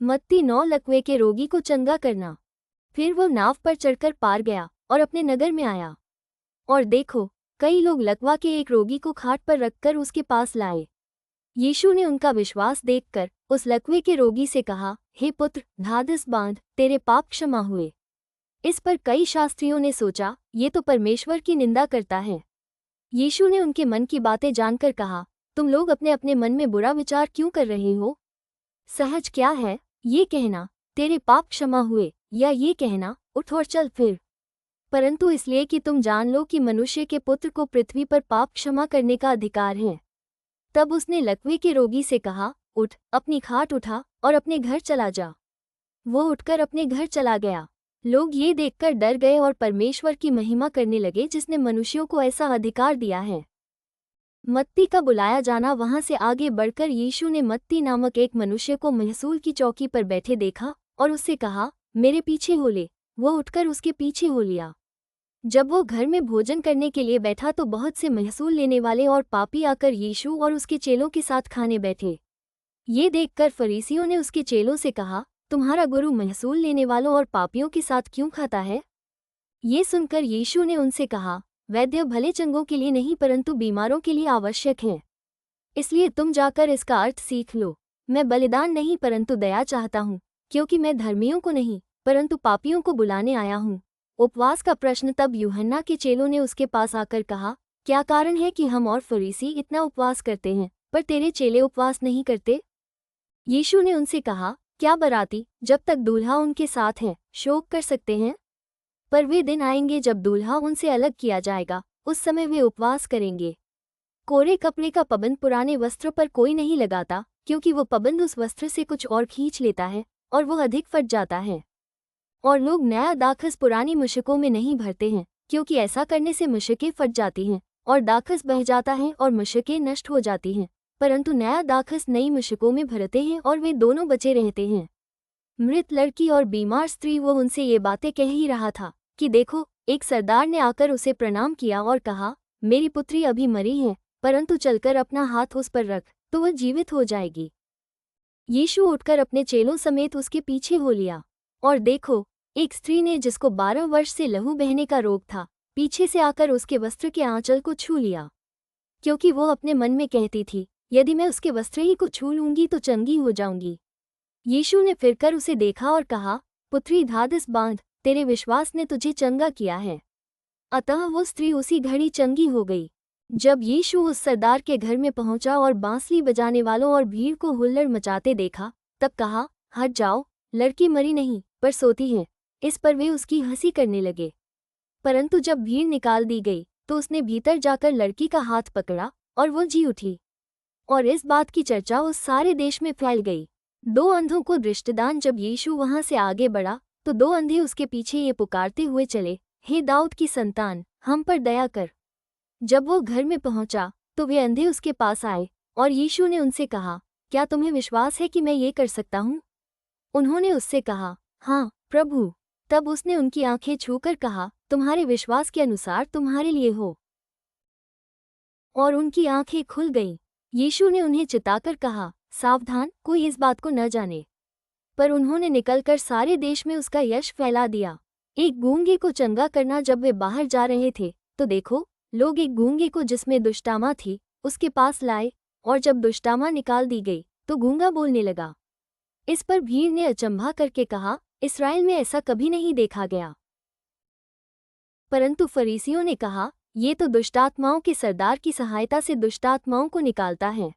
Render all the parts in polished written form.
मत्ती 9 लकवे के रोगी को चंगा करना। फिर वो नाव पर चढ़कर पार गया और अपने नगर में आया। और देखो, कई लोग लकवा के एक रोगी को खाट पर रखकर उसके पास लाए। यीशु ने उनका विश्वास देखकर उस लकवे के रोगी से कहा, हे पुत्र, ढाढ़स बांध, तेरे पाप क्षमा हुए। इस पर कई शास्त्रियों ने सोचा, ये तो परमेश्वर की निंदा करता है। यीशु ने उनके मन की बातें जानकर कहा, तुम लोग अपने अपने मन में बुरा विचार क्यों कर रहे हो? सहज क्या है, ये कहना, तेरे पाप क्षमा हुए, या ये कहना, उठ और चल फिर? परंतु इसलिए कि तुम जान लो कि मनुष्य के पुत्र को पृथ्वी पर पाप क्षमा करने का अधिकार है। तब उसने लकवे के रोगी से कहा, उठ, अपनी खाट उठा और अपने घर चला जा। वो उठकर अपने घर चला गया। लोग ये देखकर डर गए और परमेश्वर की महिमा करने लगे जिसने मनुष्यों को ऐसा अधिकार दिया है। मत्ती का बुलाया जाना। वहां से आगे बढ़कर यीशु ने मत्ती नामक एक मनुष्य को महसूल की चौकी पर बैठे देखा और उससे कहा, मेरे पीछे हो ले। वो उठकर उसके पीछे हो लिया। जब वो घर में भोजन करने के लिए बैठा तो बहुत से महसूल लेने वाले और पापी आकर यीशु और उसके चेलों के साथ खाने बैठे। ये देखकर फरीसियों ने उसके चेलों से कहा, तुम्हारा गुरु महसूल लेने वालों और पापियों के साथ क्यों खाता है? ये सुनकर यीशु ने उनसे कहा, वैद्य भले चंगों के लिए नहीं परंतु बीमारों के लिए आवश्यक है। इसलिए तुम जाकर इसका अर्थ सीख लो। मैं बलिदान नहीं परंतु दया चाहता हूँ, क्योंकि मैं धर्मियों को नहीं परंतु पापियों को बुलाने आया हूँ। उपवास का प्रश्न। तब यूहन्ना के चेलों ने उसके पास आकर कहा, क्या कारण है कि हम और फरीसी इतना उपवास करते हैं, पर तेरे चेले उपवास नहीं करते? यीशु ने उनसे कहा, क्या बराती जब तक दूल्हा उनके साथ है शोक कर सकते हैं? पर वे दिन आएंगे जब दूल्हा उनसे अलग किया जाएगा, उस समय वे उपवास करेंगे। कोरे कपड़े का पबंद पुराने वस्त्र पर कोई नहीं लगाता, क्योंकि वो पबंद उस वस्त्र से कुछ और खींच लेता है और वो अधिक फट जाता है। और लोग नया दाखस पुरानी मुश्कों में नहीं भरते हैं, क्योंकि ऐसा करने से मुश्कें फट जाती हैं और दाखस बह जाता है और मुश्कें नष्ट हो जाती हैं। परंतु नया दाखस नई मुश्कों में भरते हैं और वे दोनों बचे रहते हैं। मृत लड़की और बीमार स्त्री। वो उनसे ये बातें कह ही रहा था कि देखो, एक सरदार ने आकर उसे प्रणाम किया और कहा, मेरी पुत्री अभी मरी है, परंतु चलकर अपना हाथ उस पर रख तो वह जीवित हो जाएगी। यीशु उठकर अपने चेलों समेत उसके पीछे हो लिया। और देखो, एक स्त्री ने जिसको 12 वर्ष से लहू बहने का रोग था, पीछे से आकर उसके वस्त्र के आंचल को छू लिया, क्योंकि वो अपने मन में कहती थी, यदि मैं उसके वस्त्र ही को छू लूंगी तो चंगी हो जाऊंगी। यीशु ने फिरकर उसे देखा और कहा, पुत्री, ढाढ़स बांध, तेरे विश्वास ने तुझे चंगा किया है। अतः वो स्त्री उसी घड़ी चंगी हो गई। जब यीशु उस सरदार के घर में पहुंचा और बांसुरी बजाने वालों और भीड़ को हुल्लड़ मचाते देखा, तब कहा, हट जाओ, लड़की मरी नहीं पर सोती है। इस पर वे उसकी हंसी करने लगे। परंतु जब भीड़ निकाल दी गई तो उसने भीतर जाकर लड़की का हाथ पकड़ा और वो जी उठी। और इस बात की चर्चा उस सारे देश में फैल गई। 2 अंधों को दृष्टिदान। जब यीशु वहां से आगे बढ़ा तो 2 अंधे उसके पीछे ये पुकारते हुए चले, हे दाऊद की संतान, हम पर दया कर। जब वो घर में पहुंचा तो वे अंधे उसके पास आए और यीशु ने उनसे कहा, क्या तुम्हें विश्वास है कि मैं ये कर सकता हूँ? उन्होंने उससे कहा, हाँ प्रभु। तब उसने उनकी आंखें छूकर कहा, तुम्हारे विश्वास के अनुसार तुम्हारे लिए हो। और उनकी आंखें खुल गईं। यीशु ने उन्हें चिताकर कहा, सावधान, कोई इस बात को न जाने। पर उन्होंने निकलकर सारे देश में उसका यश फैला दिया। एक गूंगे को चंगा करना। जब वे बाहर जा रहे थे तो देखो, लोग एक गूंगे को जिसमें दुष्टामा थी उसके पास लाए, और जब दुष्टामा निकाल दी गई तो गूंगा बोलने लगा। इस पर भीड़ ने अचंभा करके कहा, इस्राएल में ऐसा कभी नहीं देखा गया। परंतु फरीसियों ने कहा, ये तो दुष्टात्माओं के सरदार की सहायता से दुष्टात्माओं को निकालता है।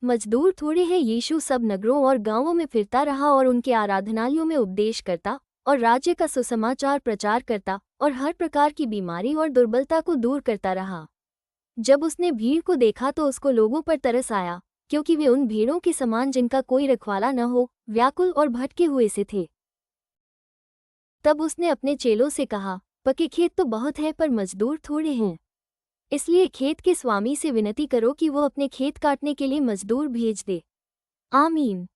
मजदूर थोड़े हैं। यीशु सब नगरों और गांवों में फिरता रहा और उनके आराधनालयों में उपदेश करता और राज्य का सुसमाचार प्रचार करता और हर प्रकार की बीमारी और दुर्बलता को दूर करता रहा। जब उसने भीड़ को देखा तो उसको लोगों पर तरस आया, क्योंकि वे उन भीड़ों के समान जिनका कोई रखवाला न हो, व्याकुल और भटके हुए से थे। तब उसने अपने चेलों से कहा, पके खेत तो बहुत है पर मजदूर थोड़े हैं। इसलिए खेत के स्वामी से विनती करो कि वो अपने खेत काटने के लिए मजदूर भेज दे। आमीन।